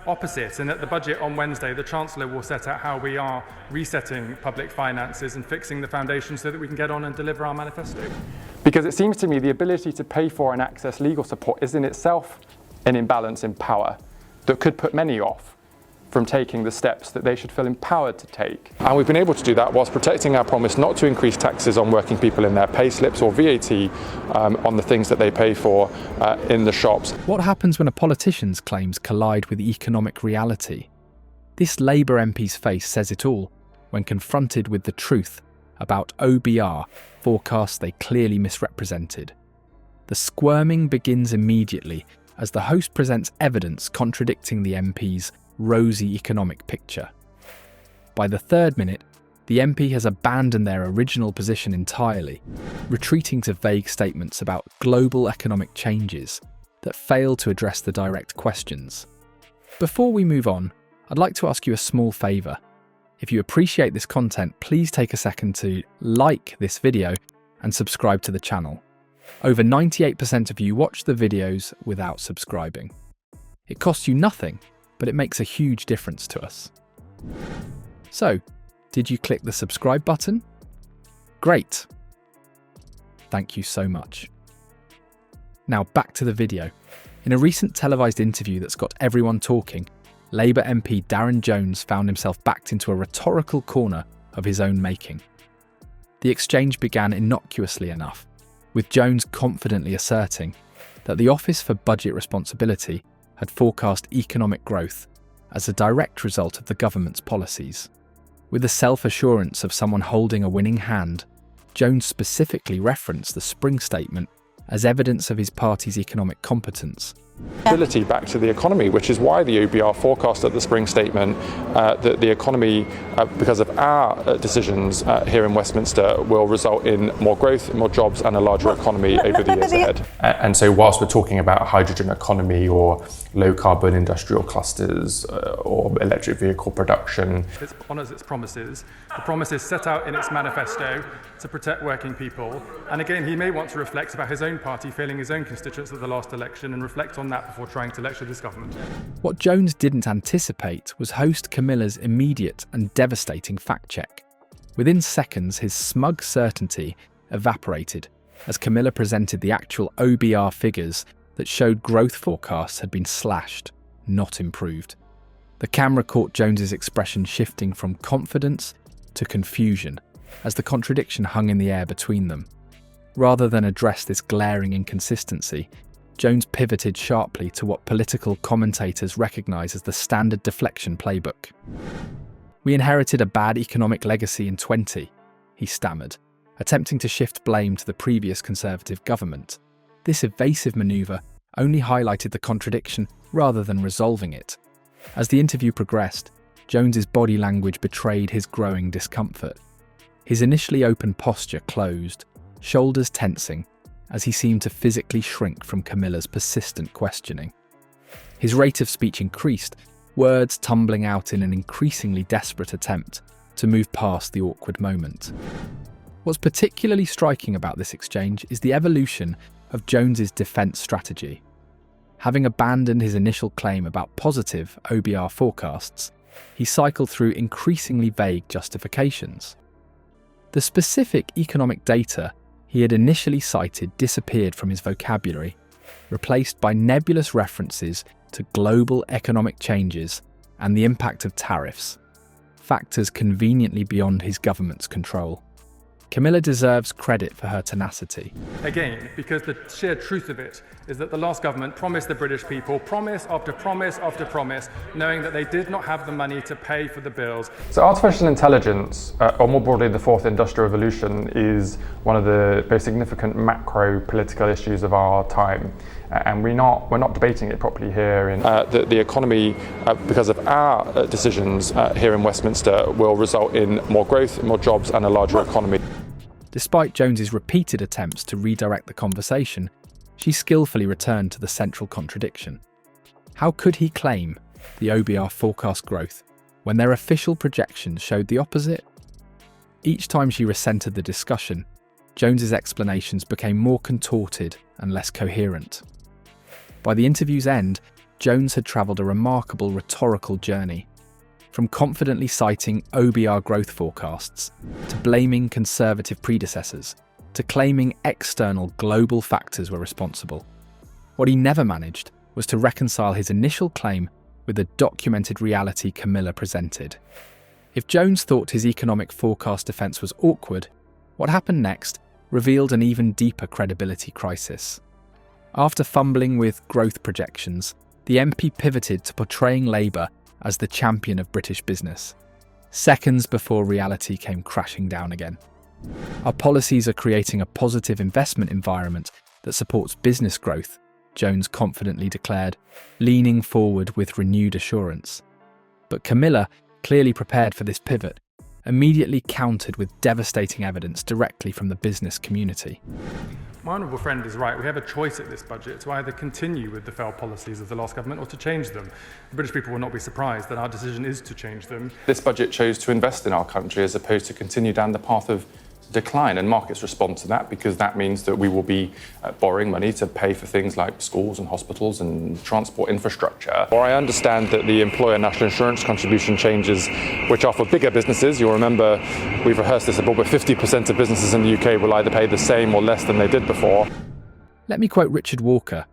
opposite, and at the budget on Wednesday, the Chancellor will set out how we are resetting public finances and fixing the foundation so that we can get on and deliver our manifesto. Because it seems to me the ability to pay for and access legal support is in itself an imbalance in power that could put many off from taking the steps that they should feel empowered to take. And we've been able to do that whilst protecting our promise not to increase taxes on working people in their pay slips or VAT on the things that they pay for in the shops. What happens when a politician's claims collide with economic reality? This Labour MP's face says it all when confronted with the truth about OBR forecasts they clearly misrepresented. The squirming begins immediately as the host presents evidence contradicting the MP's rosy economic picture. By the third minute, the MP has abandoned their original position entirely, retreating to vague statements about global economic changes that fail to address the direct questions. Before we move on, I'd like to ask you a small favour. If you appreciate this content, please take a second to like this video and subscribe to the channel. Over 98% of you watch the videos without subscribing. It costs you nothing, but it makes a huge difference to us. So, did you click the subscribe button? Great. Thank you so much. Now back to the video. In a recent televised interview that's got everyone talking, Labour MP Darren Jones found himself backed into a rhetorical corner of his own making. The exchange began innocuously enough, with Jones confidently asserting that the Office for Budget Responsibility had forecast economic growth as a direct result of the government's policies. With the self-assurance of someone holding a winning hand, Jones specifically referenced the Spring Statement as evidence of his party's economic competence. Ability back to the economy, which is why the OBR forecast at the Spring Statement that the economy, because of our decisions here in Westminster, will result in more growth, more jobs and a larger economy over the years ahead. And so whilst we're talking about a hydrogen economy or low carbon industrial clusters or electric vehicle production, It honours its promises. The promises set out in its manifesto to protect working people. And again, he may want to reflect about his own party failing his own constituents at the last election and reflect on that before trying to lecture this government. What Jones didn't anticipate was host Camilla's immediate and devastating fact check. Within seconds, his smug certainty evaporated as Camilla presented the actual OBR figures that showed growth forecasts had been slashed, not improved. The camera caught Jones's expression shifting from confidence to confusion as the contradiction hung in the air between them. Rather than address this glaring inconsistency, Jones pivoted sharply to what political commentators recognise as the standard deflection playbook. "We inherited a bad economic legacy in 20, he stammered, attempting to shift blame to the previous Conservative government. This evasive manoeuvre only highlighted the contradiction rather than resolving it. As the interview progressed, Jones's body language betrayed his growing discomfort. His initially open posture closed, shoulders tensing, as he seemed to physically shrink from Camilla's persistent questioning. His rate of speech increased, words tumbling out in an increasingly desperate attempt to move past the awkward moment. What's particularly striking about this exchange is the evolution of Jones's defence strategy. Having abandoned his initial claim about positive OBR forecasts, he cycled through increasingly vague justifications. The specific economic data he had initially cited disappeared from his vocabulary, replaced by nebulous references to global economic changes and the impact of tariffs, factors conveniently beyond his government's control. Camilla deserves credit for her tenacity. Again, because the sheer truth of it is that the last government promised the British people promise after promise after promise, knowing that they did not have the money to pay for the bills. So artificial intelligence, or more broadly the fourth industrial revolution, is one of the very significant macro political issues of our time. And we're not debating it properly here. The economy, because of our decisions here in Westminster, will result in more growth, more jobs and a larger economy. Despite Jones's repeated attempts to redirect the conversation, she skillfully returned to the central contradiction. How could he claim the OBR forecast growth when their official projections showed the opposite? Each time she recentered the discussion, Jones's explanations became more contorted and less coherent. By the interview's end, Jones had travelled a remarkable rhetorical journey, from confidently citing OBR growth forecasts, to blaming Conservative predecessors, to claiming external global factors were responsible. What he never managed was to reconcile his initial claim with the documented reality Camilla presented. If Jones thought his economic forecast defence was awkward, what happened next revealed an even deeper credibility crisis. After fumbling with growth projections, the MP pivoted to portraying Labour as the champion of British business, seconds before reality came crashing down again. Our policies are creating a positive investment environment that supports business growth, Jones confidently declared, leaning forward with renewed assurance. But Camilla, clearly prepared for this pivot, immediately countered with devastating evidence directly from the business community. My honourable friend is right. We have a choice at this budget to either continue with the failed policies of the last government or to change them. The British people will not be surprised that our decision is to change them. This budget chose to invest in our country as opposed to continue down the path of decline, and markets respond to that because that means that we will be borrowing money to pay for things like schools and hospitals and transport infrastructure. Or I understand that the employer national insurance contribution changes, which are for bigger businesses, you'll remember we've rehearsed this above, but 50% of businesses in the UK will either pay the same or less than they did before. Let me quote Richard Walker,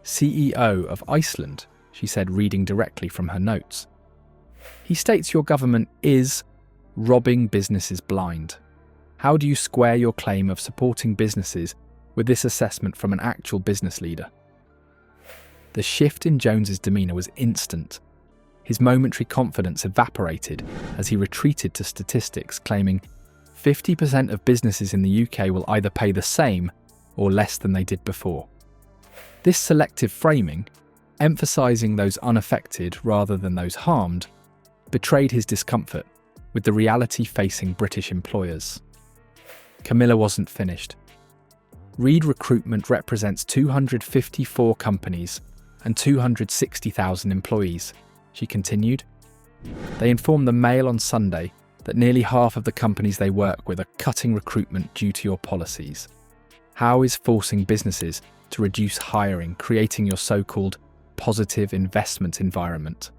CEO of Iceland, she said, reading directly from her notes. He states your government is robbing businesses blind. How do you square your claim of supporting businesses with this assessment from an actual business leader? The shift in Jones's demeanour was instant. His momentary confidence evaporated as he retreated to statistics, claiming 50% of businesses in the UK will either pay the same or less than they did before. This selective framing, emphasising those unaffected rather than those harmed, betrayed his discomfort with the reality facing British employers. Camilla wasn't finished. Reed Recruitment represents 254 companies and 260,000 employees, she continued. They informed the Mail on Sunday that nearly half of the companies they work with are cutting recruitment due to your policies. How is forcing businesses to reduce hiring creating your so-called positive investment environment?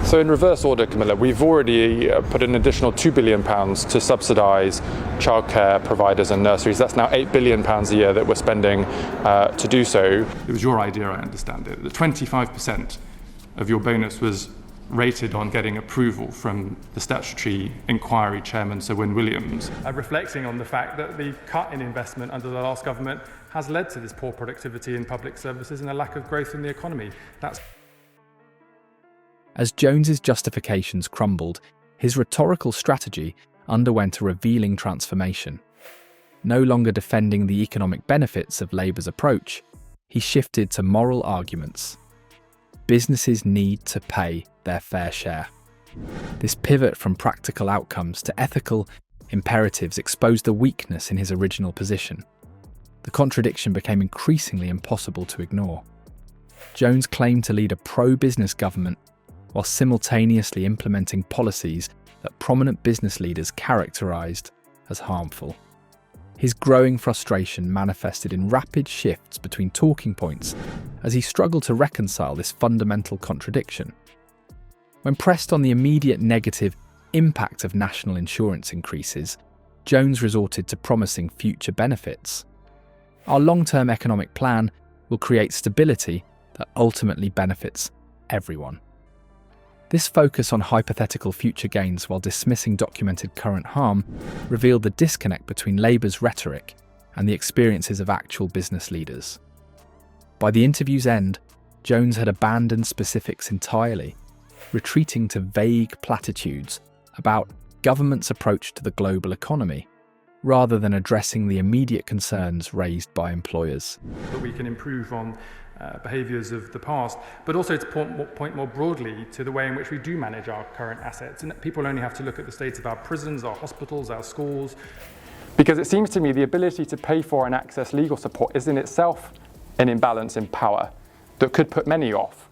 So in reverse order, Camilla, we've already put an additional £2 billion to subsidise childcare providers and nurseries. That's now £8 billion a year that we're spending to do so. It was your idea, I understand it. The 25% of your bonus was rated on getting approval from the statutory inquiry chairman, Sir Wyn Williams. Reflecting on the fact that the cut in investment under the last government has led to this poor productivity in public services and a lack of growth in the economy. As Jones's justifications crumbled, his rhetorical strategy underwent a revealing transformation. No longer defending the economic benefits of Labour's approach, he shifted to moral arguments. Businesses need to pay their fair share. This pivot from practical outcomes to ethical imperatives exposed the weakness in his original position. The contradiction became increasingly impossible to ignore. Jones claimed to lead a pro-business government while simultaneously implementing policies that prominent business leaders characterised as harmful. His growing frustration manifested in rapid shifts between talking points as he struggled to reconcile this fundamental contradiction. When pressed on the immediate negative impact of national insurance increases, Jones resorted to promising future benefits. Our long-term economic plan will create stability that ultimately benefits everyone. This focus on hypothetical future gains while dismissing documented current harm revealed the disconnect between Labour's rhetoric and the experiences of actual business leaders. By the interview's end, Jones had abandoned specifics entirely, retreating to vague platitudes about government's approach to the global economy, rather than addressing the immediate concerns raised by employers. That we can improve on behaviours of the past, but also to point more broadly to the way in which we do manage our current assets. And people only have to look at the state of our prisons, our hospitals, our schools. Because it seems to me the ability to pay for and access legal support is in itself an imbalance in power that could put many off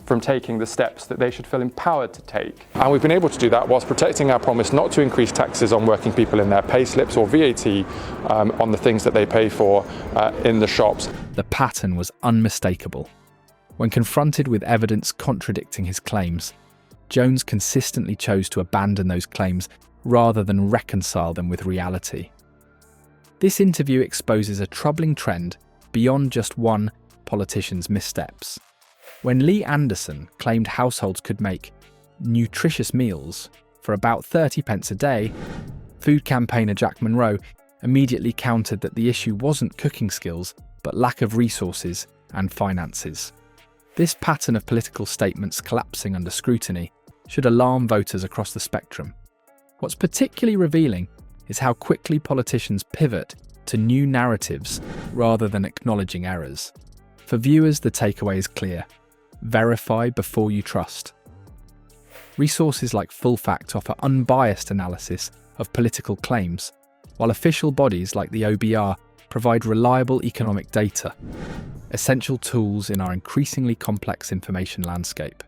from taking the steps that they should feel empowered to take. And we've been able to do that whilst protecting our promise not to increase taxes on working people in their pay slips or VAT on the things that they pay for in the shops. The pattern was unmistakable. When confronted with evidence contradicting his claims, Jones consistently chose to abandon those claims rather than reconcile them with reality. This interview exposes a troubling trend beyond just one politician's missteps. When Lee Anderson claimed households could make nutritious meals for about 30 pence a day, food campaigner Jack Monroe immediately countered that the issue wasn't cooking skills, but lack of resources and finances. This pattern of political statements collapsing under scrutiny should alarm voters across the spectrum. What's particularly revealing is how quickly politicians pivot to new narratives rather than acknowledging errors. For viewers, the takeaway is clear: verify before you trust. Resources like Full Fact offer unbiased analysis of political claims, while official bodies like the OBR provide reliable economic data, essential tools in our increasingly complex information landscape.